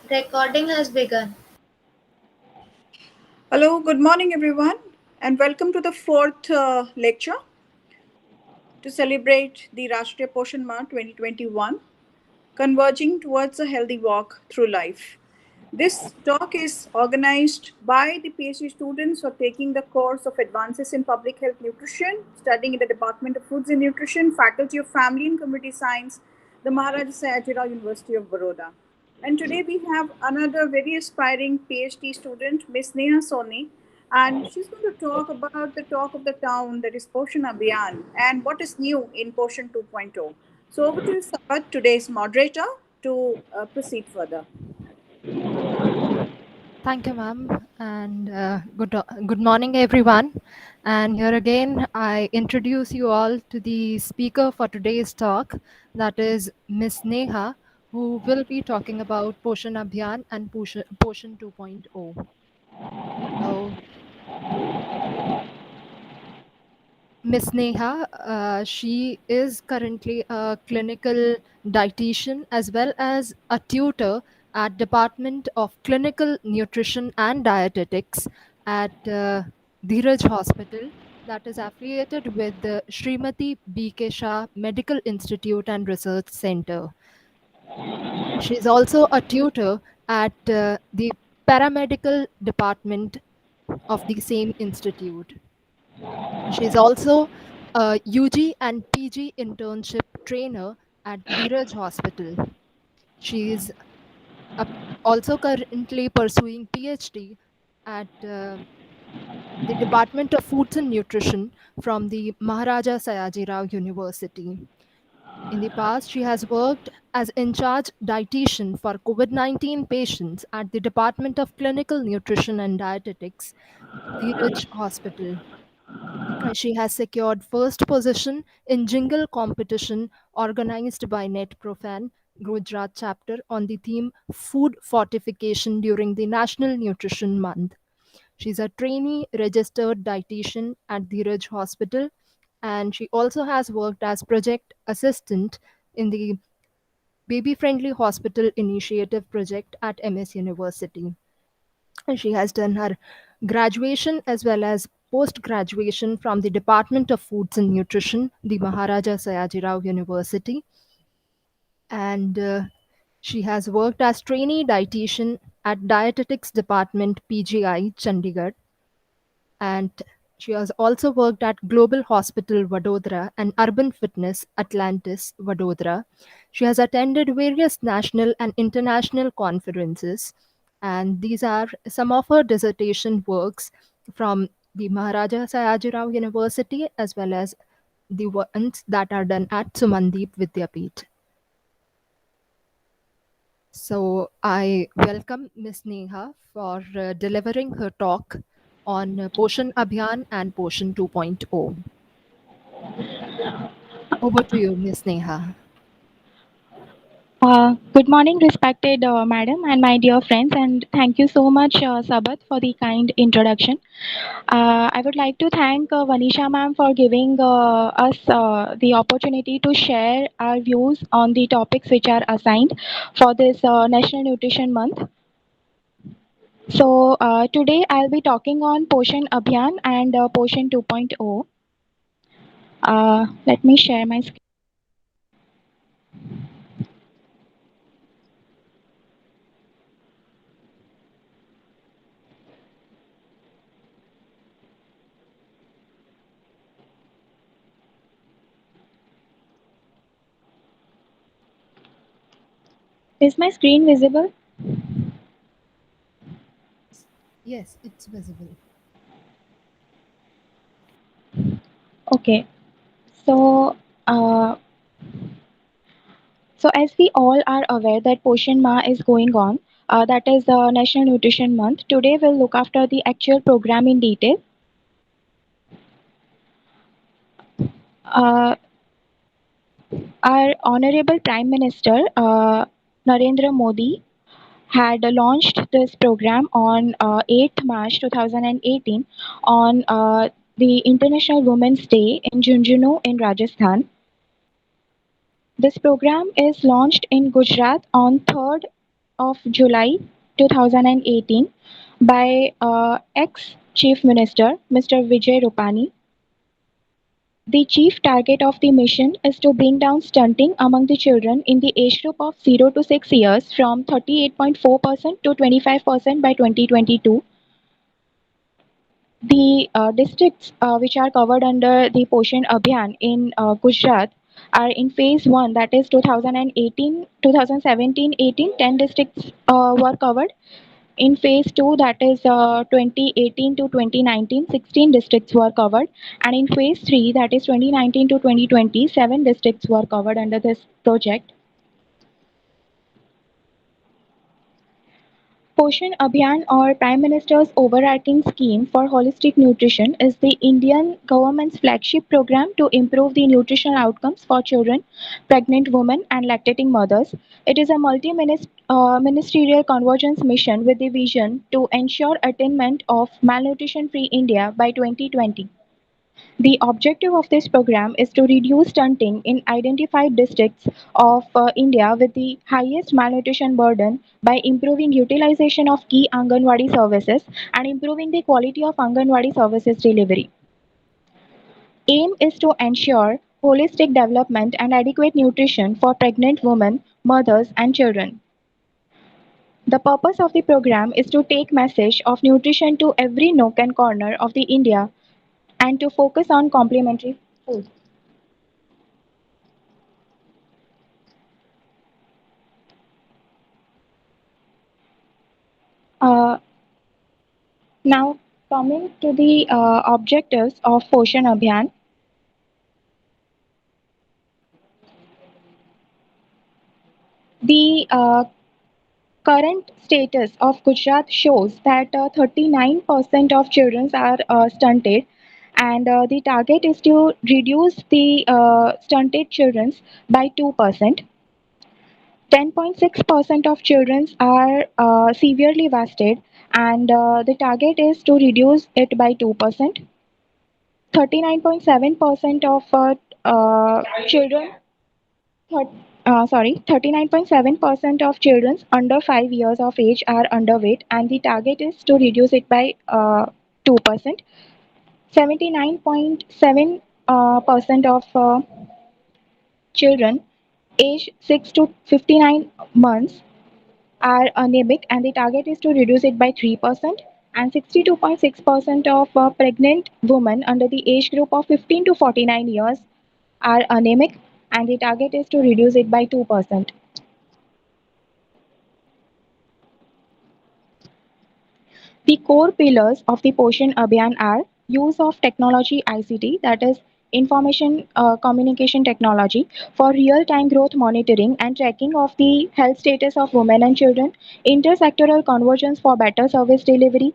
Recording has begun. Hello, good morning, everyone, and welcome to the fourth lecture to celebrate the Rashtriya Poshan Maah 2021, Converging Towards a Healthy Walk Through Life. This talk is organized by the PhD students who are taking the course of Advances in Public Health Nutrition, studying in the Department of Foods and Nutrition, Faculty of Family and Community Science, the Maharaja Sayajirao University of Baroda. And today we have another very aspiring PhD student, Miss Neha Soni, and she's going to talk about the talk of the town, that is Poshan Abhiyan, and what is new in Poshan 2.0. So over to you, Sabat, today's moderator, to proceed further. Thank you, ma'am, and good morning, everyone. And here again, I introduce you all to the speaker for today's talk, that is Miss Neha, who will be talking about Poshan Abhiyan and Poshan 2.0. So, Miss Neha, she is currently a clinical dietitian as well as a tutor at Department of Clinical Nutrition and Dietetics at Dheeraj Hospital, that is affiliated with the Srimati B.K. Shah Medical Institute and Research Center. She is also a tutor at the paramedical department of the same institute. She is also a UG and PG internship trainer at Dheeraj Hospital. She is also currently pursuing PhD at the Department of Foods and Nutrition from the Maharaja Sayajirao University. In the past, she has worked as in charge dietitian for COVID-19 patients at the Department of Clinical Nutrition and Dietetics, Dheeraj Hospital. She has secured first position in jingle competition organized by NetProfan Gujarat chapter on the theme Food Fortification during the National Nutrition Month. She's a trainee registered dietitian at Dheeraj Hospital, and she also has worked as project assistant in the Baby Friendly Hospital Initiative project at MS University. And she has done her graduation as well as post graduation from the Department of Foods and Nutrition, the Maharaja Sayajirao University. And she has worked as trainee dietitian at Dietetics Department, PGI, Chandigarh. And she has also worked at Global Hospital Vadodara and Urban Fitness Atlantis Vadodara. She has attended various national and international conferences, and these are some of her dissertation works from the Maharaja Sayajirao University as well as the ones that are done at Sumandeep Vidyapeeth. So I welcome Ms. Neha for delivering her talk on Poshan Abhiyan and Poshan 2.0. Over to you, Ms. Neha. Good morning, respected madam and my dear friends, and thank you so much, Sabat, for the kind introduction. I would like to thank Vanisha ma'am for giving us the opportunity to share our views on the topics which are assigned for this National Nutrition Month. So, today I'll be talking on Poshan Abhiyan and Poshan 2.0. Let me share my screen. Is my screen visible? Yes, it's visible. Okay. So, uh, so as we all are aware that Poshan Ma is going on, that is the National Nutrition Month. Today we'll look after the actual program in detail. Uh, our Honorable Prime Minister Narendra Modi had launched this program on 8th March 2018 on the International Women's Day in Junjunu in Rajasthan. This program is launched in Gujarat on 3rd of July 2018 by ex-Chief Minister Mr. Vijay Rupani. The chief target of the mission is to bring down stunting among the children in the age group of 0 to 6 years from 38.4% to 25% by 2022. The districts which are covered under the Poshan Abhiyan in Gujarat are in phase 1, that is 2018, 2017-18, 10 districts were covered. In phase 2, that is 2018 to 2019, 16 districts were covered. And in phase 3, that is 2019 to 2020, 7 districts were covered under this project. Poshan Abhiyan, or Prime Minister's overarching scheme for holistic nutrition, is the Indian government's flagship program to improve the nutritional outcomes for children, pregnant women, and lactating mothers. It is a multi-ministerial convergence mission with the vision to ensure attainment of malnutrition-free India by 2020. The objective of this program is to reduce stunting in identified districts of India with the highest malnutrition burden by improving utilization of key Anganwadi services and improving the quality of Anganwadi services delivery. Aim is to ensure holistic development and adequate nutrition for pregnant women, mothers and children. The purpose of the program is to take message of nutrition to every nook and corner of the India and to focus on complementary food. Uh, Now, coming to the objectives of Poshan Abhiyan, the current status of Gujarat shows that 39% of children are stunted, and the target is to reduce the stunted children by 2%. 10.6% of children are severely wasted, and the target is to reduce it by 2%. 39.7% of children, thir- 39.7% of children under 5 years of age are underweight, and the target is to reduce it by 2%. 79.7% percent of children aged 6 to 59 months are anemic, and the target is to reduce it by 3%. And 62.6% of pregnant women under the age group of 15 to 49 years are anemic, and the target is to reduce it by 2%. The core pillars of the Poshan Abhiyan are use of technology ICT, that is information communication technology, for real-time growth monitoring and tracking of the health status of women and children, intersectoral convergence for better service delivery,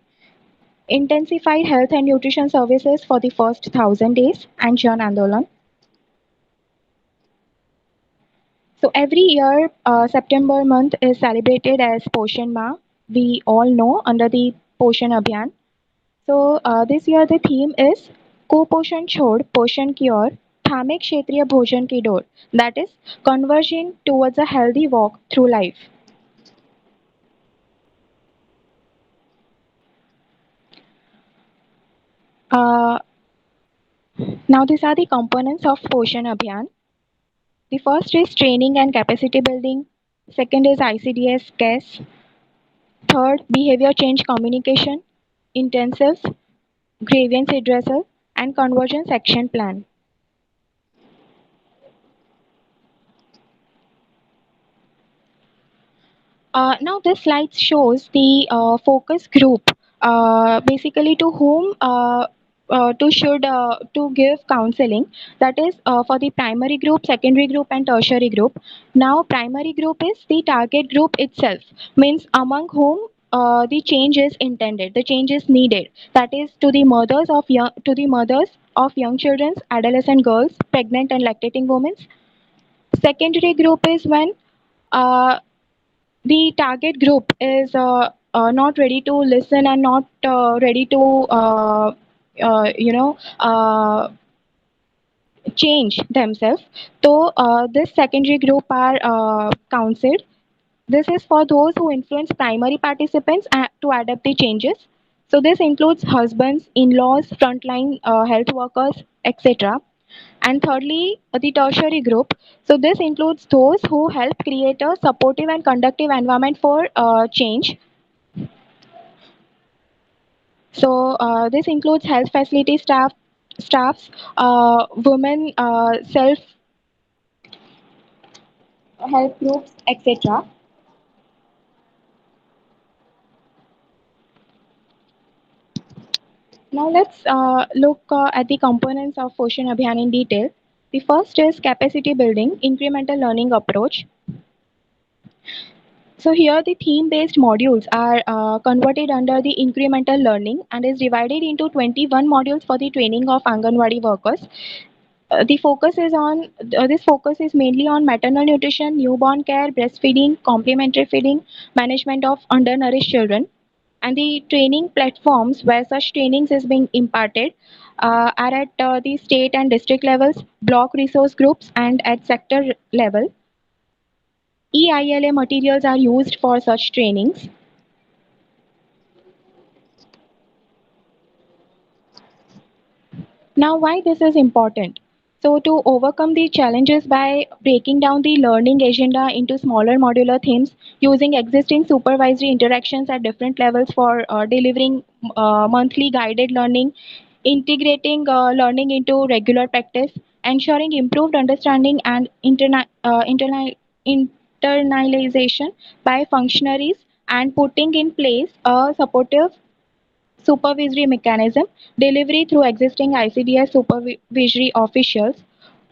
intensified health and nutrition services for the first 1,000 days, and Jan Andolan. So every year, September month is celebrated as Poshan Ma. We all know under the Poshan Abhiyan. So this year the theme is Kuposhan Chhod Poshan Ki Aur Thamek Kshetriya Bhojan Ki Dor. That is converging towards a healthy walk through life. Uh, Now these are the components of Poshan Abhiyan. The first is training and capacity building. Second is ICDS CAS. Third, behavior change communication, intensives, grievance redressal, and convergence action plan. Now this slide shows the focus group, basically to whom to give counseling. That is for the primary group, secondary group, and tertiary group. Now primary group is the target group itself, means among whom the change is intended, the change is needed. That is to the mothers of young children, adolescent girls, pregnant and lactating women. Secondary group is when uh, the target group is not ready to listen and not ready to uh, you know uh, change themselves. So this secondary group are counseled. This is for those who influence primary participants to adapt the changes. So this includes husbands, in-laws, frontline health workers, etc. And thirdly, the tertiary group. So this includes those who help create a supportive and conductive environment for change. So this includes health facility staffs, women self help groups, etc. Now let's look at the components of Poshan Abhiyan in detail. The first is capacity building, incremental learning approach. So here the theme-based modules are converted under the incremental learning and is divided into 21 modules for the training of Anganwadi workers. The focus is on this focus is mainly on maternal nutrition, newborn care, breastfeeding, complementary feeding, management of undernourished children, and the training platforms where such trainings is being imparted are at the state and district levels, block resource groups, and at sector level. EILA materials are used for such trainings. Now, why this is important? So, to overcome the challenges by breaking down the learning agenda into smaller modular themes, using existing supervisory interactions at different levels for delivering monthly guided learning, integrating learning into regular practice, ensuring improved understanding and internalization by functionaries, and putting in place a supportive supervisory mechanism, delivery through existing ICDS supervisory officials,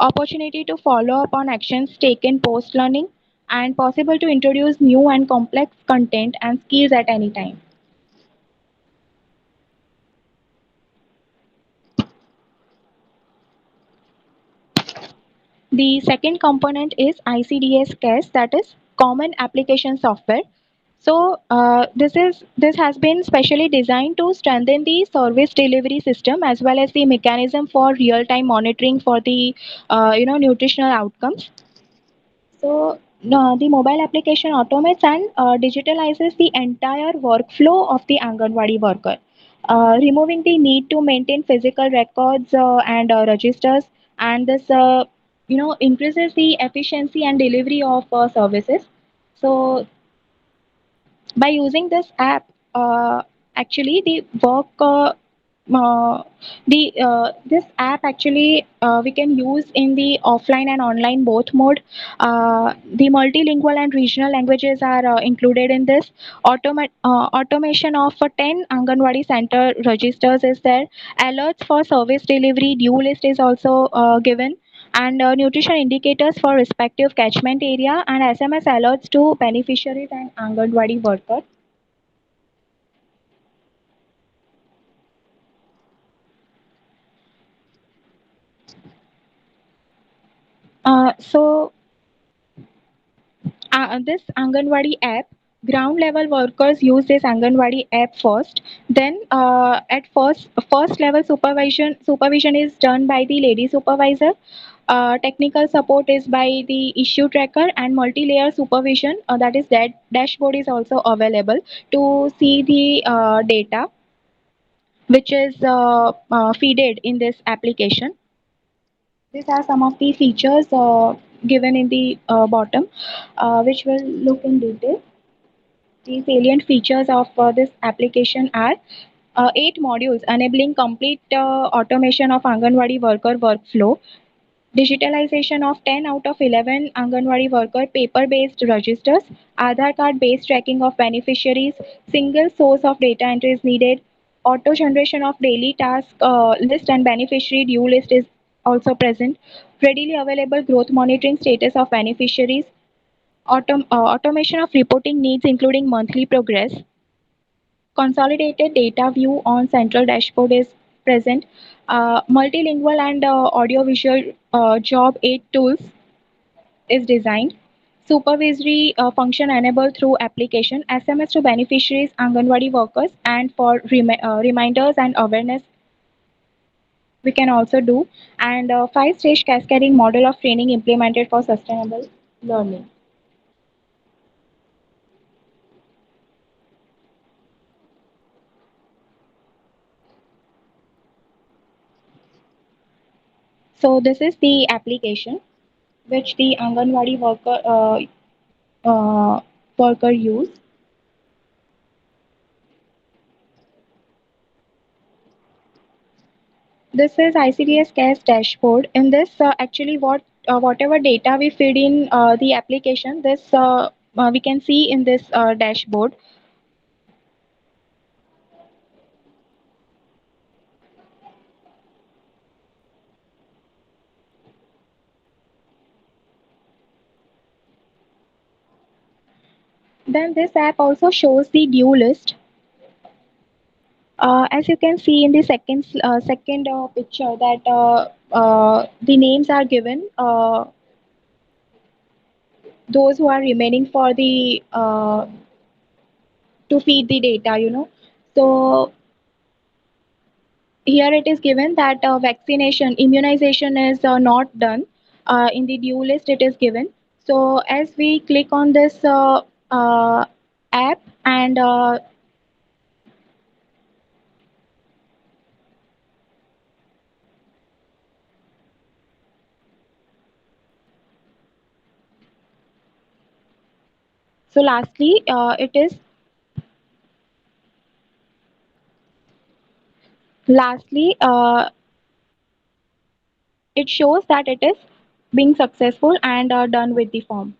opportunity to follow up on actions taken post learning, and possible to introduce new and complex content and skills at any time. The second component is ICDS CAS, that is Common Application Software. So this has been specially designed to strengthen the service delivery system as well as the mechanism for real-time monitoring for the nutritional outcomes. So the mobile application automates and digitalizes the entire workflow of the Anganwadi worker, removing the need to maintain physical records and registers, and this increases the efficiency and delivery of services. So by using this app, actually the work the this app actually we can use in the offline and online both mode. The multilingual and regional languages are included in this. Automation of 10 Anganwadi center registers is there. Alerts for service delivery due list is also given, and nutrition indicators for respective catchment area, and SMS alerts to beneficiaries and Anganwadi workers. So this Anganwadi app, ground level workers use this Anganwadi app first. Then at first level supervision is done by the lady supervisor. Technical support is by the issue tracker, and multi-layer supervision, that is that dashboard is also available to see the data which is feeded in this application. These are some of the features given in the bottom, which will look in detail. The salient features of this application are 8 modules enabling complete automation of Anganwadi worker workflow, digitalization of 10 out of 11 Anganwadi worker paper-based registers, Aadhaar card-based tracking of beneficiaries, single source of data entry is needed, auto generation of daily task list and beneficiary due list is also present, readily available growth monitoring status of beneficiaries, automation of reporting needs including monthly progress, consolidated data view on central dashboard is present, multilingual and audiovisual job aid tools is designed, supervisory function enabled through application, SMS to beneficiaries, Anganwadi workers, and for reminders and awareness we can also do, and 5-stage cascading model of training implemented for sustainable learning. So this is the application which the Anganwadi uh, worker use. This is ICDS CARES dashboard. In this, actually, whatever data we feed in the application, this we can see in this dashboard. Then this app also shows the due list. As you can see in the second picture that the names are given, those who are remaining for the to feed the data, So here it is given that vaccination immunization is not done in the due list it is given. So as we click on this app and so lastly it shows that it is being successful and done with the form.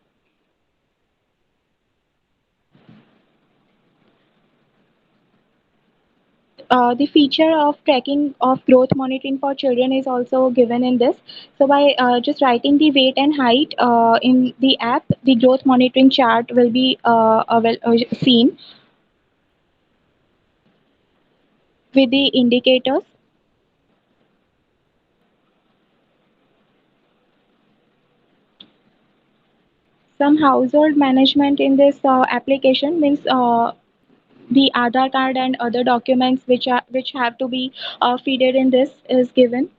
The feature of tracking of growth monitoring for children is also given in this. So by just writing the weight and height in the app, the growth monitoring chart will be seen with the indicators. Some household management in this application means the Aadhaar card and other documents which have to be feeded in this is given.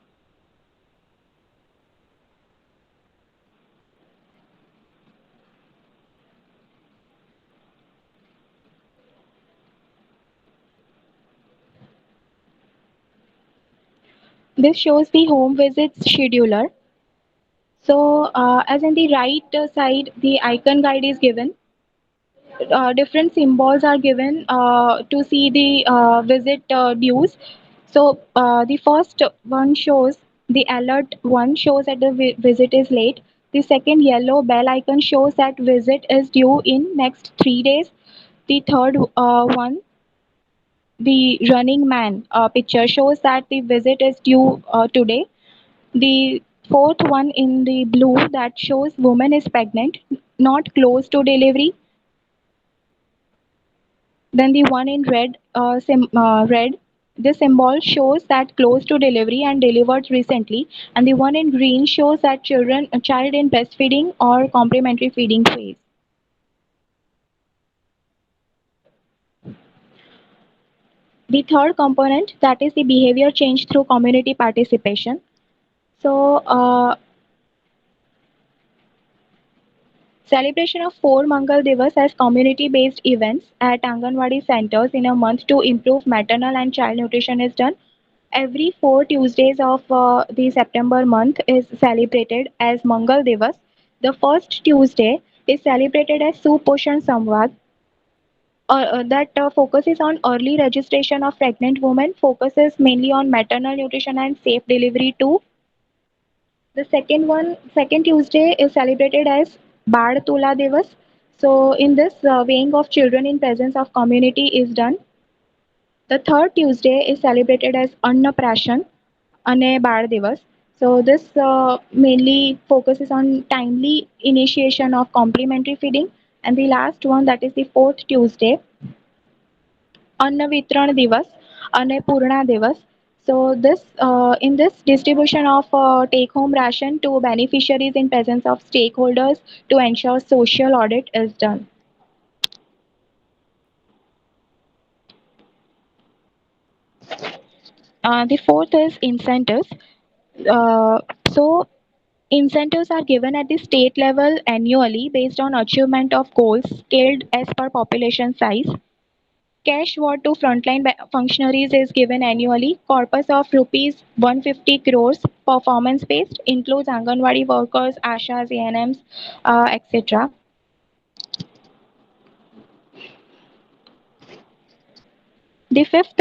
This shows the home visits scheduler. So as in the right side, the icon guide is given. Different symbols are given to see the visit dues. So the first one shows the alert one shows that the visit is late. The second yellow bell icon shows that visit is due in next 3 days. The third one, the running man picture shows that the visit is due today. The fourth one in the blue that shows woman is pregnant, not close to delivery. Then the one in red, this symbol shows that close to delivery and delivered recently, and the one in green shows that a child in breastfeeding or complementary feeding phase. The third component that is the behavior change through community participation. So celebration of 4 Mangal Divas as community-based events at Anganwadi centers in a month to improve maternal and child nutrition is done. Every 4 Tuesdays of the September month is celebrated as Mangal Divas. The first Tuesday is celebrated as Suposhan Samvad, that focuses on early registration of pregnant women, focuses mainly on maternal nutrition and safe delivery too. The second Tuesday is celebrated as Bad Tula Divas. So in this, weighing of children in presence of community is done. The third Tuesday is celebrated as Annaprashan Ane Bal Divas. So this mainly focuses on timely initiation of complementary feeding. And the last one, that is the fourth Tuesday, Anna Vitran Divas, Anne Purna Divas. So this in this distribution of take-home ration to beneficiaries in presence of stakeholders to ensure social audit is done. The fourth is incentives. So incentives are given at the state level annually based on achievement of goals scaled as per population size. Cash award to frontline functionaries is given annually. Corpus of rupees 150 crores performance based includes Anganwadi workers, ASHAs, ANMs, etc. The fifth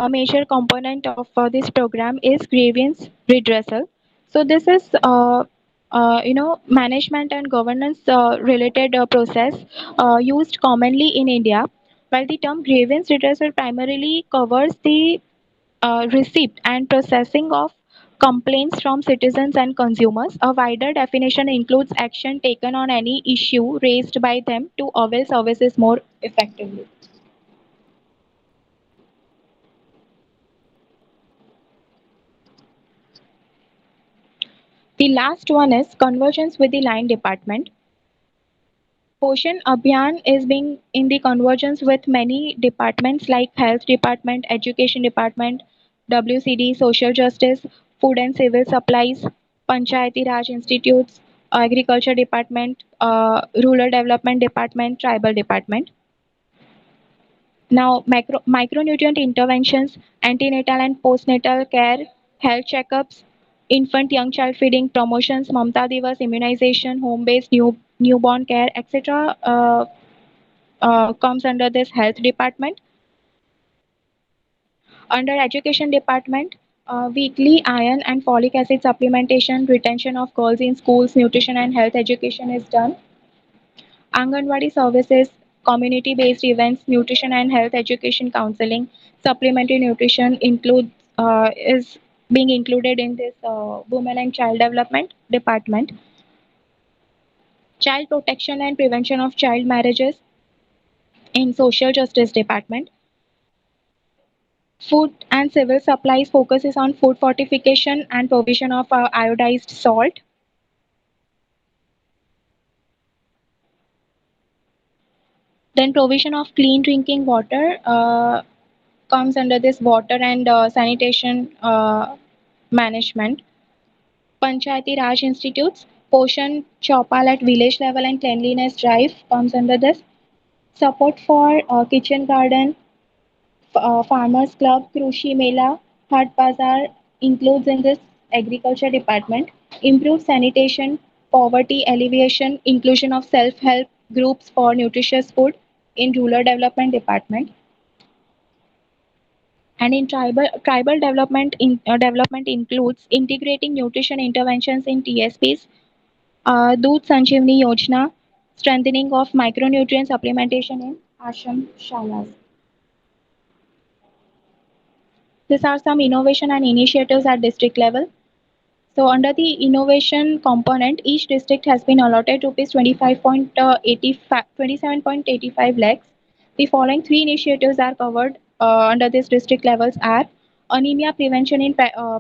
major component of this program is grievance redressal. So this is management and governance related process used commonly in India. While the term grievance redressal primarily covers the receipt and processing of complaints from citizens and consumers, a wider definition includes action taken on any issue raised by them to avail services more effectively. The last one is convergence with the line department. Poshan Abhiyan is being in the convergence with many departments like health department, education department, WCD, social justice, food and civil supplies, Panchayati Raj institutes, agriculture department, rural development department, tribal department. Now, micronutrient interventions, antenatal and postnatal care, health checkups, infant young child feeding promotions, Mamta Divas, immunization, home-based newborn care, etc. Comes under this health department. Under education department, weekly iron and folic acid supplementation, retention of girls in schools, nutrition and health education is done. Anganwadi services, community-based events, nutrition and health education counseling, supplementary nutrition is being included in this women and child development department. Child protection and prevention of child marriages in social justice department. Food and civil supplies focuses on food fortification and provision of iodized salt. Then provision of clean drinking water comes under this water and sanitation management. Panchayati Raj institutes, Poshan Chaupal at village level and cleanliness drive comes under this. Support for kitchen garden, farmers club, Krushi Mela, Hat Bazaar includes in this agriculture department. Improved sanitation, poverty alleviation, inclusion of self-help groups for nutritious food in rural development department. And in tribal development includes integrating nutrition interventions in TSPs, Doodh Sanjeevani Yojana, strengthening of micronutrient supplementation in ashram shalas. These are some innovation and initiatives at district level. So under the innovation component, each district has been allotted rupees 27.85 lakhs. The following three initiatives are covered under this district levels are anemia prevention in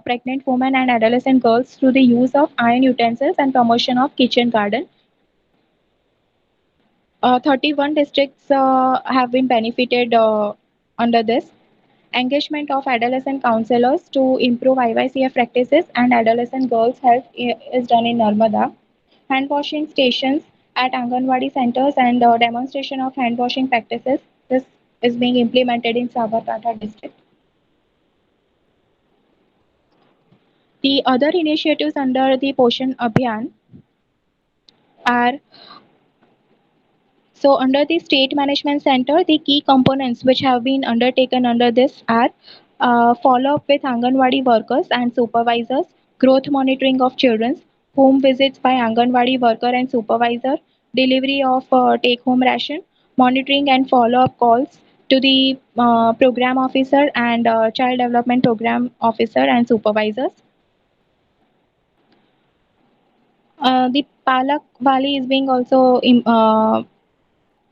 pregnant women and adolescent girls through the use of iron utensils and promotion of kitchen garden. 31 districts have been benefited under this. Engagement of adolescent counselors to improve IYCF practices and adolescent girls' health is done in Narmada. Hand washing stations at Anganwadi centers and demonstration of hand washing practices. This is being implemented in Sabarkantha district. The other initiatives under the Poshan Abhiyan are so under the State Management Center, the key components which have been undertaken under this are follow-up with Anganwadi workers and supervisors, growth monitoring of children, home visits by Anganwadi worker and supervisor, delivery of take-home ration, monitoring and follow-up calls to the program officer and child development program officer and supervisors. The Palak Wali is being also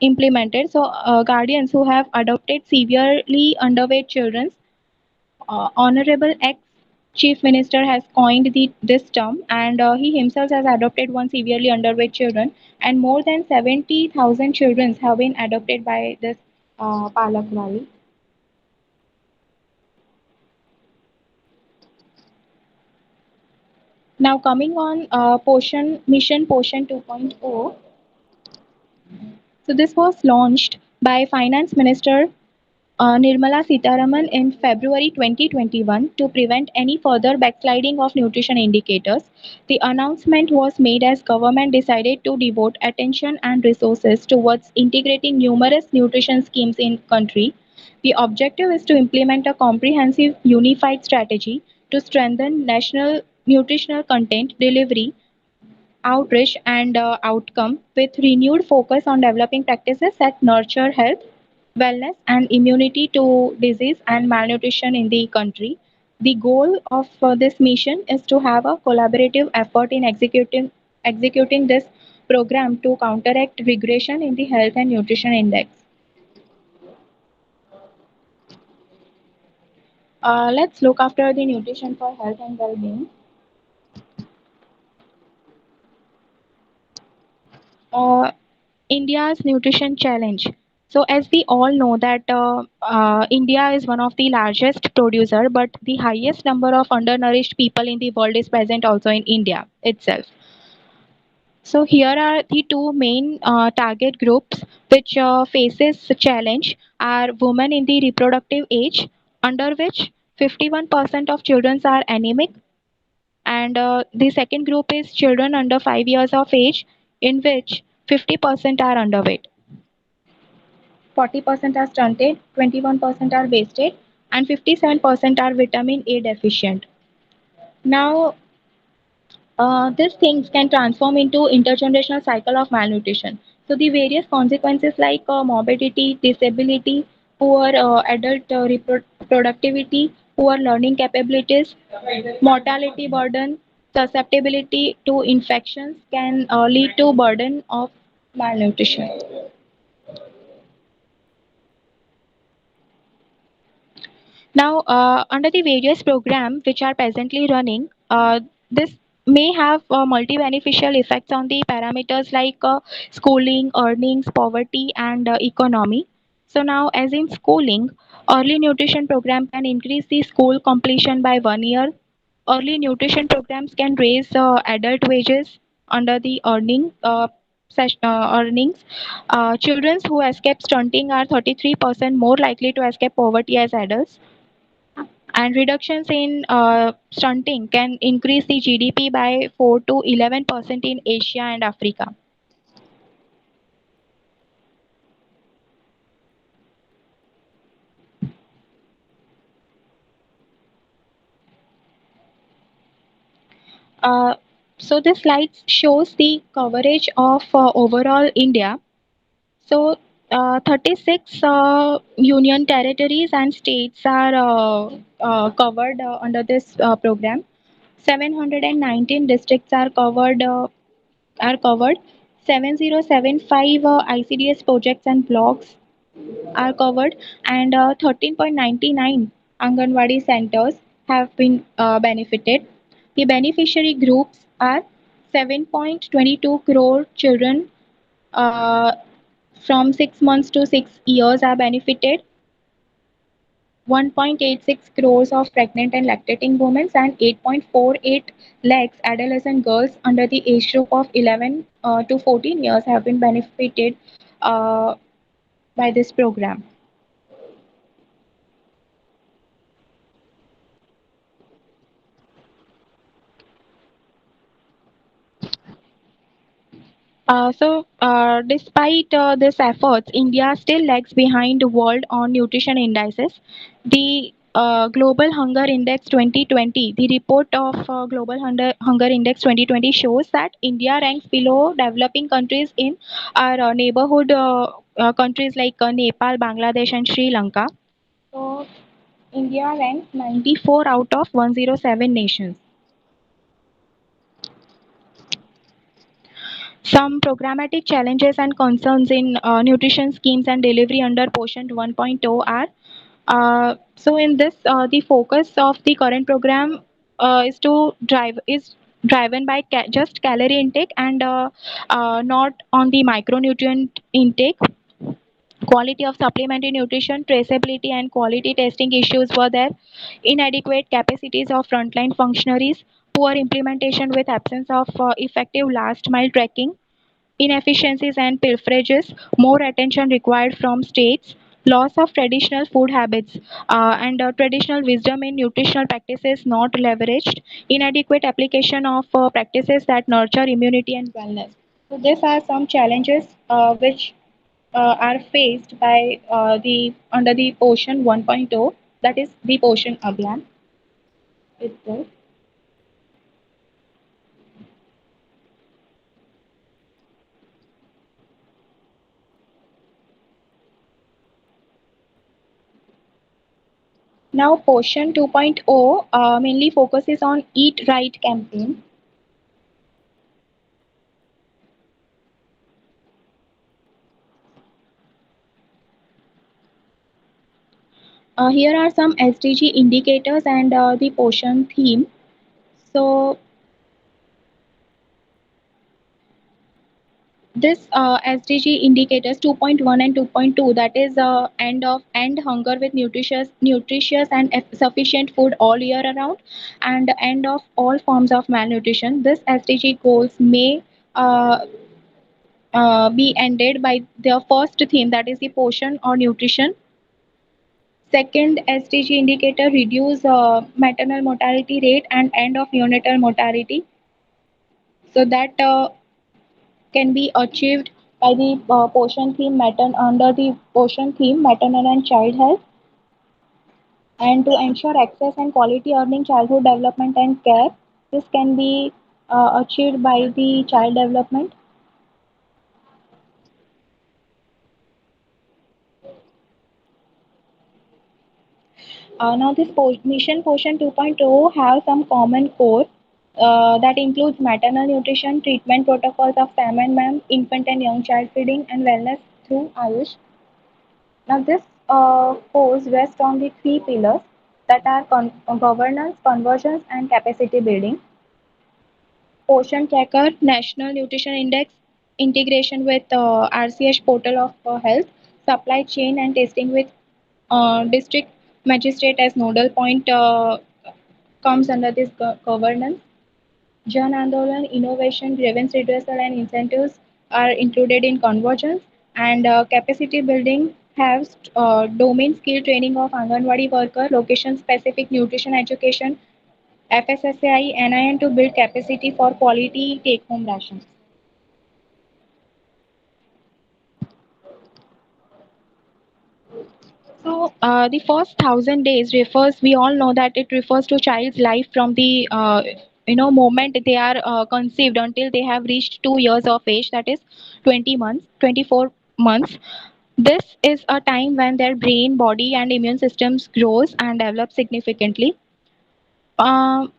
implemented. So, guardians who have adopted severely underweight children, Honorable ex Chief Minister has coined this term, and he himself has adopted one severely underweight children, and more than 70,000 children have been adopted by this Palak Wali. Now, coming on Poshan Mission Poshan 2.0. So, this was launched by Finance Minister Nirmala Sitharaman in February 2021 to prevent any further backsliding of nutrition indicators. The announcement was made as government decided to devote attention and resources towards integrating numerous nutrition schemes in country. The objective is to implement a comprehensive unified strategy to strengthen national nutritional content delivery outreach and outcome with renewed focus on developing practices that nurture health, wellness, and immunity to disease and malnutrition in the country. The goal of this mission is to have a collaborative effort in executing this program to counteract regression in the health and nutrition index. Let's look after the nutrition for health and well-being. Uh, India's nutrition challenge. So, as we all know that India is one of the largest producer, but the highest number of undernourished people in the world is present also in India itself. So, here are the two main target groups which faces the challenge are women in the reproductive age, under which 51% of children are anemic, and the second group is children under 5 years of age, in which 50% are underweight. 40% are stunted, 21% are wasted, and 57% are vitamin A deficient. Now, these things can transform into intergenerational cycle of malnutrition. So the various consequences like morbidity, disability, poor adult productivity, poor learning capabilities, mortality burden, susceptibility to infections can lead to burden of malnutrition. Now, under the various programs which are presently running, this may have multi-beneficial effects on the parameters like schooling, earnings, poverty, and economy. So now, as in schooling, early nutrition program can increase the school completion by 1 year. Early nutrition programs can raise adult wages under the earnings. Children who escape stunting are 33% more likely to escape poverty as adults, and reductions in stunting can increase the GDP by 4 to 11% in Asia and Africa. Uh, so this slide shows the coverage of overall India. So 36 union territories and states are covered under this program. 719 districts are covered. 7075 ICDS projects and blocks are covered, and 13.99 Anganwadi centers have been benefited. The beneficiary groups are 7.22 crore children uh, from 6 months to 6 years are benefited. 1.86 crores of pregnant and lactating women and 8.48 lakhs adolescent girls under the age group of 11 to 14 years have been benefited uh, by this program. Despite these efforts, India still lags behind the world on nutrition indices. The Global Hunger Index 2020, the report of Global Hunger Index 2020 shows that India ranks below developing countries in our neighborhood countries like Nepal, Bangladesh, and Sri Lanka. So, India ranks 94 out of 107 nations. Some programmatic challenges and concerns in nutrition schemes and delivery under Poshan 1.0 are in this the focus of the current program is driven by just calorie intake and not on the micronutrient intake. Quality of supplementary nutrition, traceability, and quality testing issues were there. Inadequate capacities of frontline functionaries, poor implementation with absence of effective last mile tracking, inefficiencies and pilferages, more attention required from states, loss of traditional food habits and traditional wisdom in nutritional practices not leveraged, inadequate application of practices that nurture immunity and wellness. So these are some challenges which are faced by the under the Poshan 1.0, that is the Poshan Abhiyan itself. Now Poshan 2.0 mainly focuses on Eat Right campaign. Here are some SDG indicators and the Poshan theme. So this SDG indicators 2.1 and 2.2, that is end hunger with nutritious and sufficient food all year around, and end of all forms of malnutrition. This SDG goals may uh, be ended by the first theme, that is the portion or nutrition. Second SDG indicator reduce maternal mortality rate and end of neonatal mortality. So that can be achieved by the under the portion theme maternal and child health, and to ensure access and quality earning childhood development and care. This can be achieved by the child development. Now this mission portion 2.0 have some common core that includes maternal nutrition, treatment protocols of SAM and MAM, infant and young child feeding, and wellness through Ayush. Now, this course rests on the three pillars that are governance, conversions, and capacity building. Portion tracker, National Nutrition Index, integration with RCH portal of health, supply chain and testing with district magistrate as nodal point comes under this governance. Jan Andolan, innovation, grievance redressal, and incentives are included in convergence, and capacity building has domain skill training of Anganwadi worker, location specific nutrition education, FSSAI, NIN to build capacity for quality take home rations. So the first 1,000 days refers. We all know that it refers to child's life from the moment they are conceived until they have reached 2 years of age. That is 20 months, 24 months. This is a time when their brain, body, and immune systems grows and develop significantly. Um,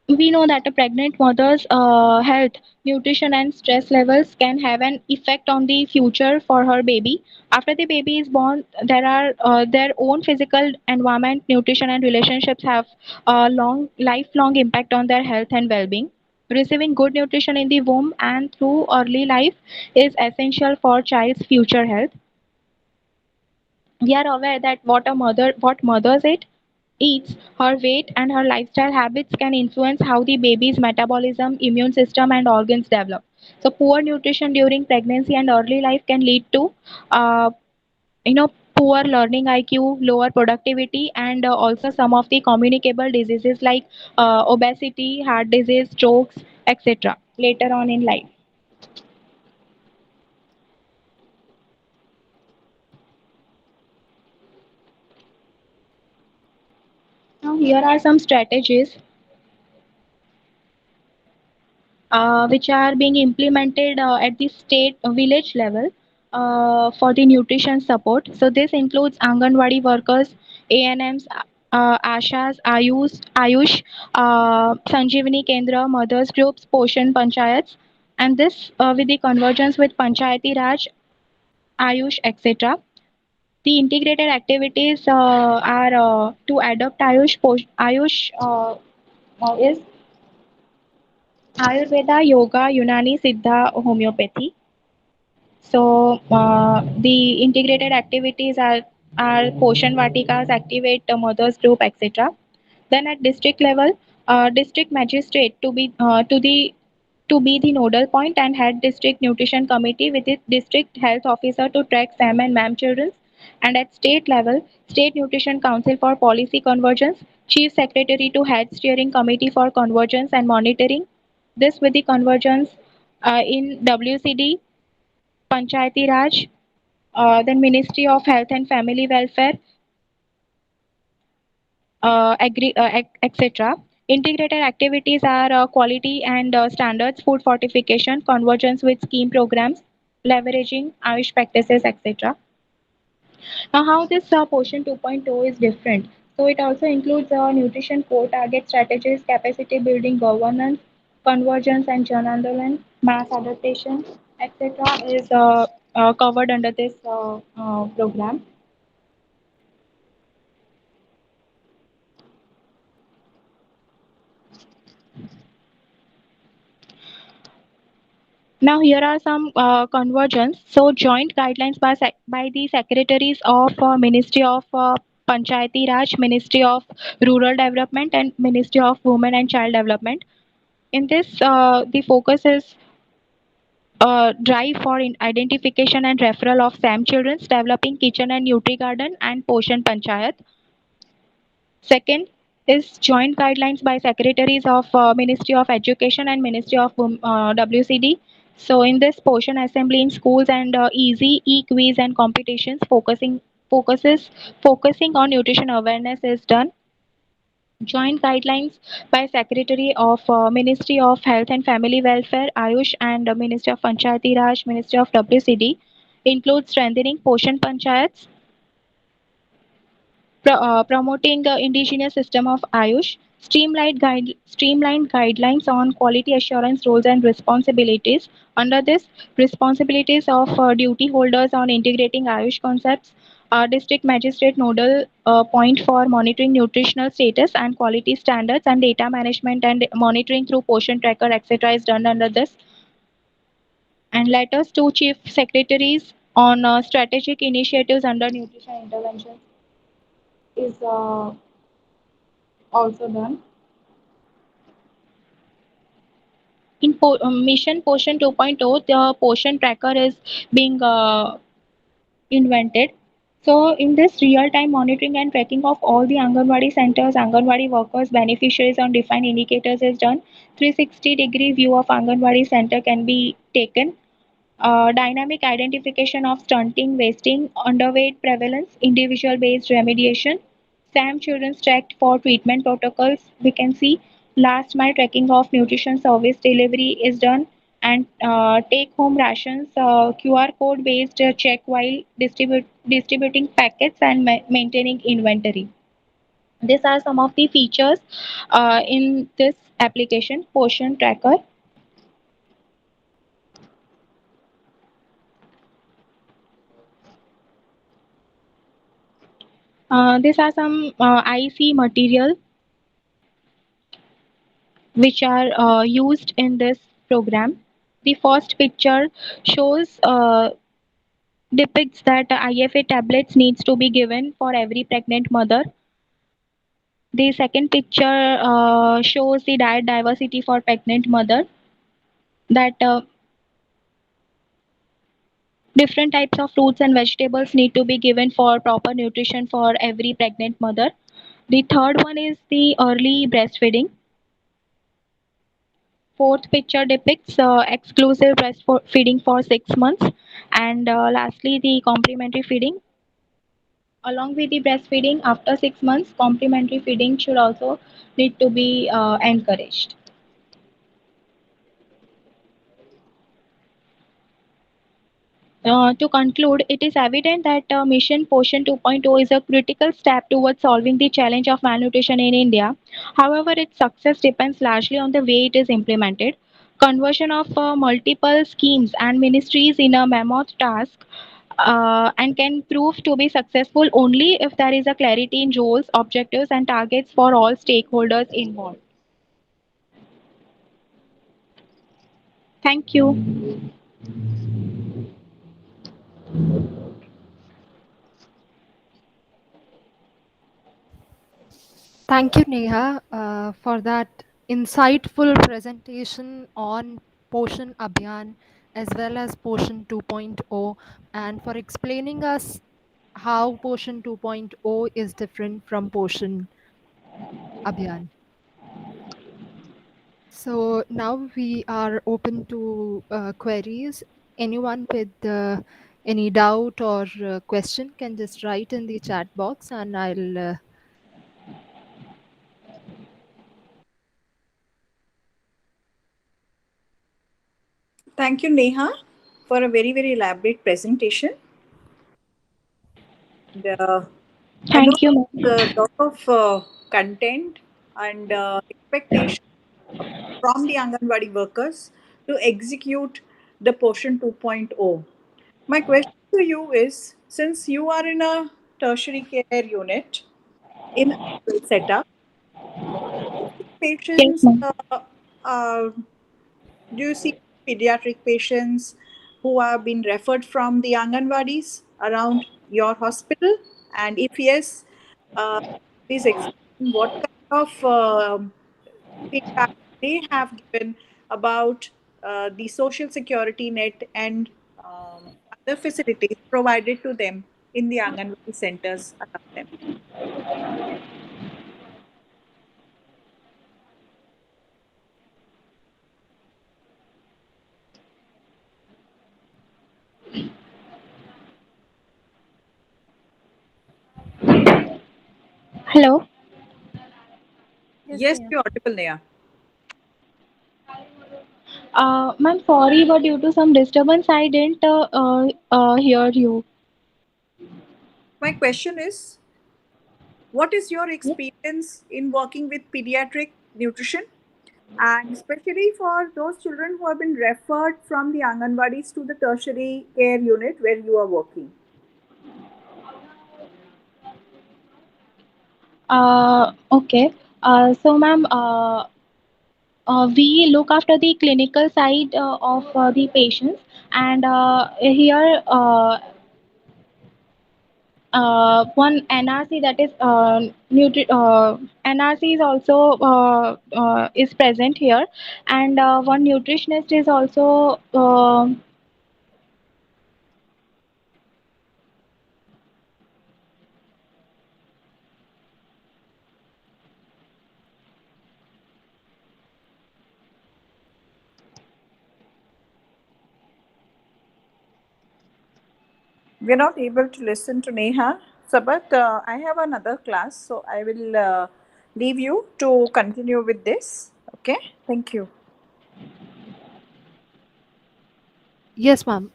we know that a pregnant mother's health, nutrition, and stress levels can have an effect on the future for her baby. After the baby is born, there are their own physical environment, nutrition, and relationships have a lifelong impact on their health and well-being. Receiving good nutrition in the womb and through early life is essential for child's future health. We are aware that what mothers eats, her weight, and her lifestyle habits can influence how the baby's metabolism, immune system, and organs develop. So, poor nutrition during pregnancy and early life can lead to, uh, poor learning IQ, lower productivity, and also some of the communicable diseases like obesity, heart disease, strokes, etc. later on in life. Now, here are some strategies which are being implemented at the state village level for the nutrition support. So this includes Anganwadi workers, ANMs, Ashas, Sanjeevani Kendra, mothers groups, Poshan Panchayats, and this with the convergence with Panchayati Raj, Ayush, etc. The integrated activities are to adopt Ayush is Ayurveda, Yoga, Unani, Siddha, Homeopathy. So the integrated activities are Poshan Vatikas, Activate Mothers Group, etc. Then at district level, district magistrate to be the nodal point and head district nutrition committee with its district health officer to track SAM and MAM children. And at state level, State Nutrition Council for Policy Convergence, Chief Secretary to Head Steering Committee for Convergence and Monitoring. This with the convergence in WCD, Panchayati Raj, then Ministry of Health and Family Welfare, etc. Integrated activities are quality and standards, food fortification, convergence with scheme programs, leveraging Ayush practices, etc. Now, how this Portion 2.0 is different. So, it also includes nutrition core target strategies, capacity building, governance, convergence, and Jan Andolan, mass adaptation, etc. is covered under this program. Now, here are some convergence. So, joint guidelines by the secretaries of Ministry of Panchayati Raj, Ministry of Rural Development, and Ministry of Women and Child Development. In this, the focus is drive for identification and referral of SAM children, developing kitchen and Nutri Garden and Poshan Panchayat. Second is joint guidelines by secretaries of Ministry of Education and Ministry of WCD. So in this portion, assembly in schools and easy e-quiz and competitions focuses focusing on nutrition awareness is done. Joint guidelines by Secretary of Ministry of Health and Family Welfare, Ayush, and Ministry of Panchayati Raj, Ministry of WCD include strengthening Poshan Panchayats, promoting the indigenous system of Ayush, streamlined guidelines on quality assurance roles and responsibilities. Under this, responsibilities of duty holders on integrating Ayush concepts, district magistrate nodal point for monitoring nutritional status and quality standards, and data management and monitoring through portion tracker, etc. is done under this. And letters to chief secretaries on strategic initiatives under nutrition interventions is also done. In Mission Portion 2.0, the portion tracker is being invented. So, in this real-time monitoring and tracking of all the Anganwadi centers, Anganwadi workers, beneficiaries on defined indicators is done. 360-degree view of Anganwadi center can be taken. Dynamic identification of stunting, wasting, underweight prevalence, individual-based remediation. SAM children's tracked for treatment protocols. We can see last mile tracking of nutrition service delivery is done, and take home rations QR code based check while distributing packets and maintaining inventory. These are some of the features in this application portion tracker. These are some IC material which are used in this program. The first picture shows depicts that IFA tablets needs to be given for every pregnant mother. The second picture shows the diet diversity for pregnant mother, that different types of fruits and vegetables need to be given for proper nutrition for every pregnant mother. The third one is the early breastfeeding. Fourth picture depicts exclusive breastfeeding for 6 months. And lastly, the complementary feeding. Along with the breastfeeding, after 6 months, complementary feeding should also need to be encouraged. To conclude, it is evident that Mission Poshan 2.0 is a critical step towards solving the challenge of malnutrition in India. However, its success depends largely on the way it is implemented. Conversion of multiple schemes and ministries in a mammoth task and can prove to be successful only if there is a clarity in roles, objectives, and targets for all stakeholders involved. Thank you. Thank you, Neha, for that insightful presentation on Poshan Abhiyan as well as Poshan 2.0, and for explaining us how Poshan 2.0 is different from Poshan Abhiyan. So now we are open to queries. Anyone with any doubt or question can just write in the chat box, and I'll Thank you, Neha, for a very, very elaborate presentation. And, I know Thank you, ma'am. a lot of content and expectation from the Anganwadi workers to execute the Portion 2.0. My question to you is, since you are in a tertiary care unit in a setup, Yes, patients, ma'am. uh, do you see pediatric patients who have been referred from the Anganwadis around your hospital? And if yes, please explain what kind of feedback they have given about the social security net and other facilities provided to them in the Anganwadi centers around them. Hello. Yes, Yes, Neha. you're audible, Neha. Ma'am, sorry, but due to some disturbance, I didn't hear you. My question is, what is your experience in working with pediatric nutrition? And especially for those children who have been referred from the Anganwadis to the tertiary care unit where you are working. Okay. So, ma'am, we look after the clinical side of the patients, and here one NRC, that is NRC is also is present here, and one nutritionist is also We're not able to listen to Neha. So, but I have another class, so I will leave you to continue with this. Okay, thank you. Yes, ma'am.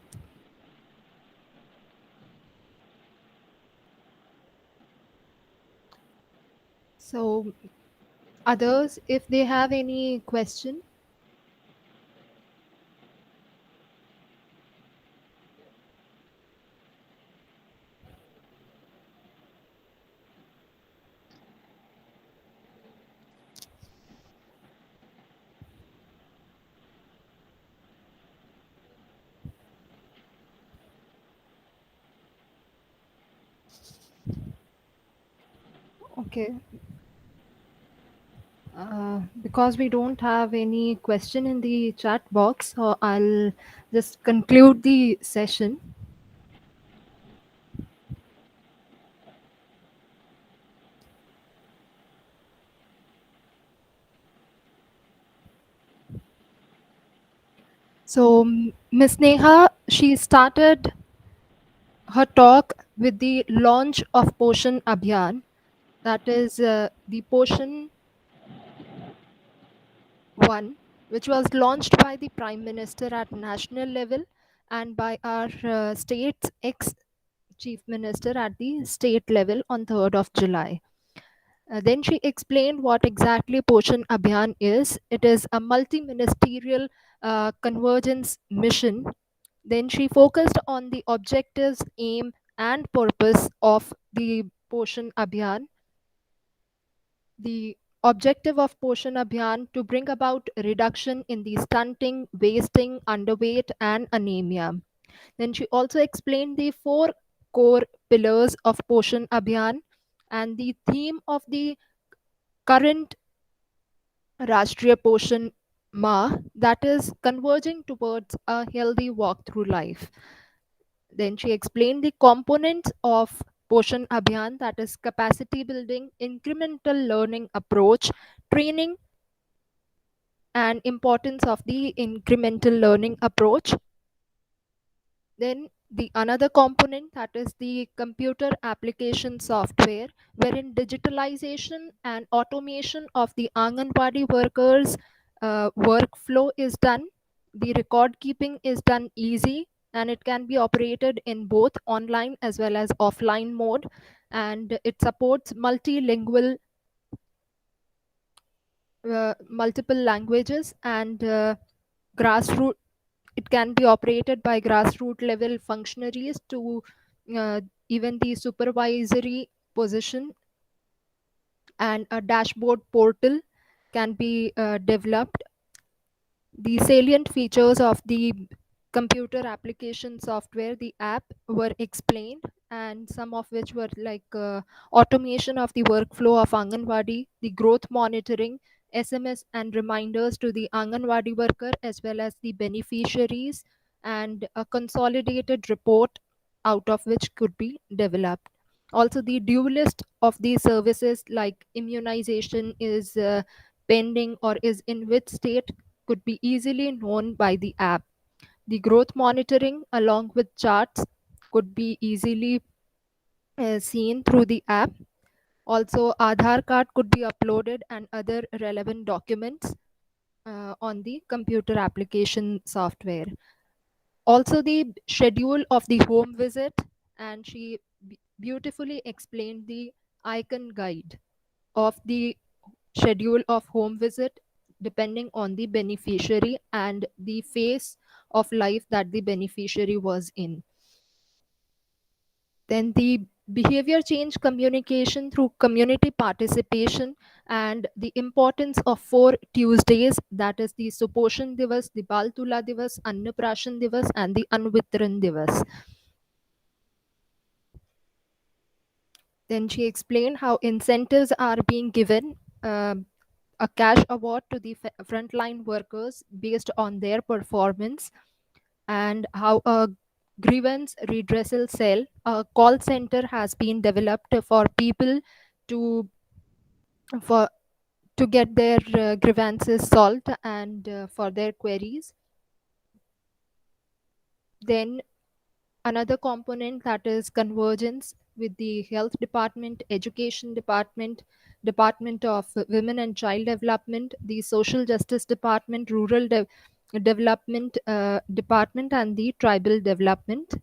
So others, if they have any question. Okay. Because we don't have any question in the chat box, so I'll just conclude the session. So Miss Neha, she started her talk with the launch of Poshan Abhiyan, that is the Poshan 1, which was launched by the Prime Minister at national level and by our state's ex Chief Minister at the state level on 3rd of July. Then she explained what exactly Poshan Abhiyan is. It is a multi ministerial convergence mission. Then she focused on the objectives, aim, and purpose of the Poshan Abhiyan. The objective of Poshan Abhiyan to bring about reduction in the stunting, wasting, underweight, and anemia. Then she also explained the four core pillars of Poshan Abhiyan and the theme of the current Rashtriya Poshan Ma, that is converging towards a healthy walk through life. Then she explained the components of Poshan Abhiyan, that is capacity building, incremental learning approach, training, and importance of the incremental learning approach. Then the another component, that is the computer application software, wherein digitalization and automation of the Anganwadi workers workflow is done. The record keeping is done easy, and it can be operated in both online as well as offline mode, and it supports multilingual multiple languages and grassroots. It can be operated by grassroots level functionaries to even the supervisory position, and a dashboard portal can be developed. The salient features of the computer application software, the app, were explained, and some of which were like automation of the workflow of Anganwadi, the growth monitoring, SMS and reminders to the Anganwadi worker as well as the beneficiaries, and a consolidated report out of which could be developed. Also, the due list of these services like immunization is pending or is in which state could be easily known by the app. The growth monitoring, along with charts, could be easily seen through the app. Also, Aadhaar card could be uploaded and other relevant documents on the computer application software. Also, the schedule of the home visit, and she beautifully explained the icon guide of the schedule of home visit depending on the beneficiary and the phase of life that the beneficiary was in. Then the behavior change communication through community participation, and the importance of 4 Tuesdays, that is the Suposhan Divas, the Baltula Divas, Annaprashan Divas, and the Anvitran Divas. Then she explained how incentives are being given, a cash award to the frontline workers based on their performance, and how a grievance redressal cell, a call center, has been developed for people to for to get their grievances solved and for their queries. Then another component, that is convergence with the health department, education department, department of women and child development, the social justice department, rural development department, and the tribal development,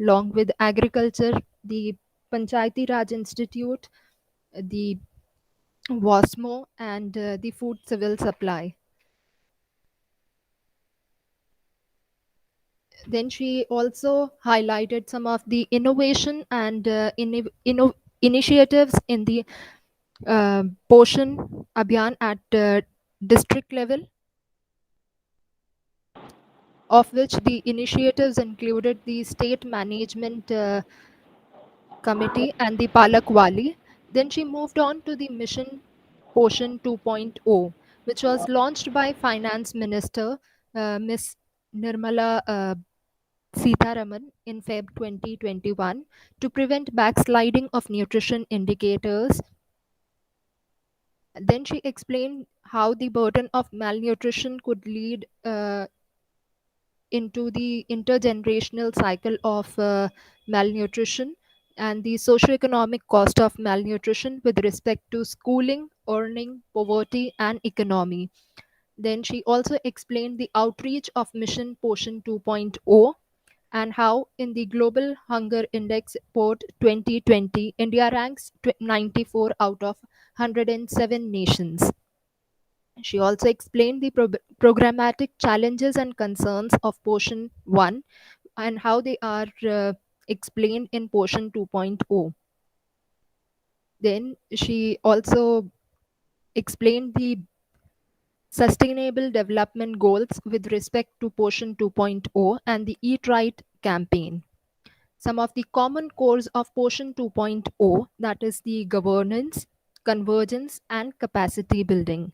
along with agriculture, the Panchayati Raj Institute, the WASMO, and the food civil supply. Then she also highlighted some of the innovation and initiatives in the Poshan Abhiyan at district level, of which the initiatives included the state management committee and the Palak Wali. Then she moved on to the mission Poshan 2.0, which was launched by Finance Minister Miss Nirmala Sitharaman in Feb 2021 to prevent backsliding of nutrition indicators. Then she explained how the burden of malnutrition could lead into the intergenerational cycle of malnutrition, and the socioeconomic cost of malnutrition with respect to schooling, earning, poverty, and economy. Then she also explained the outreach of Mission Poshan 2.0, and how in the Global Hunger Index report 2020, India ranks 94 out of 107 nations. She also explained the programmatic challenges and concerns of Poshan 1 and how they are explained in Poshan 2.0. Then she also explained the sustainable development goals with respect to Poshan 2.0 and the Eat Right campaign. Some of the common cores of Poshan 2.0, that is the governance, convergence, and capacity building.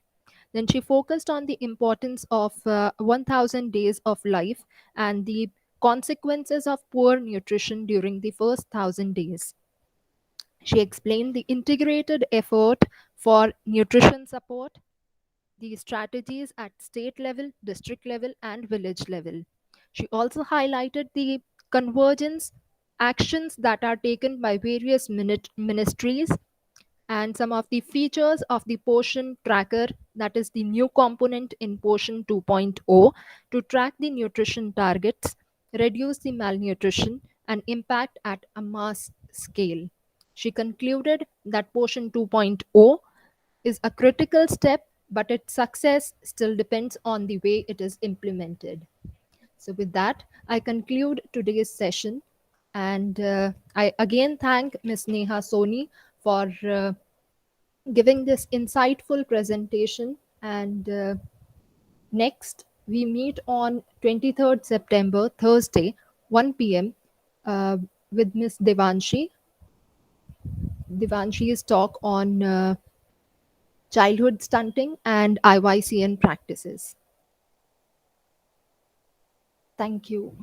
Then she focused on the importance of 1000 days of life and the consequences of poor nutrition during the first 1000 days. She explained the integrated effort for nutrition support, the strategies at state level, district level, and village level. She also highlighted the convergence actions that are taken by various ministries and some of the features of the Poshan tracker, that is the new component in Poshan 2.0, to track the nutrition targets, reduce the malnutrition, and impact at a mass scale. She concluded that Poshan 2.0 is a critical step, but its success still depends on the way it is implemented. So, with that, I conclude today's session. And I again thank Ms. Neha Soni for giving this insightful presentation. And next, we meet on 23rd September, Thursday, 1 p.m. With Ms. Devanshi. Devanshi's talk on childhood stunting and IYCN practices. Thank you.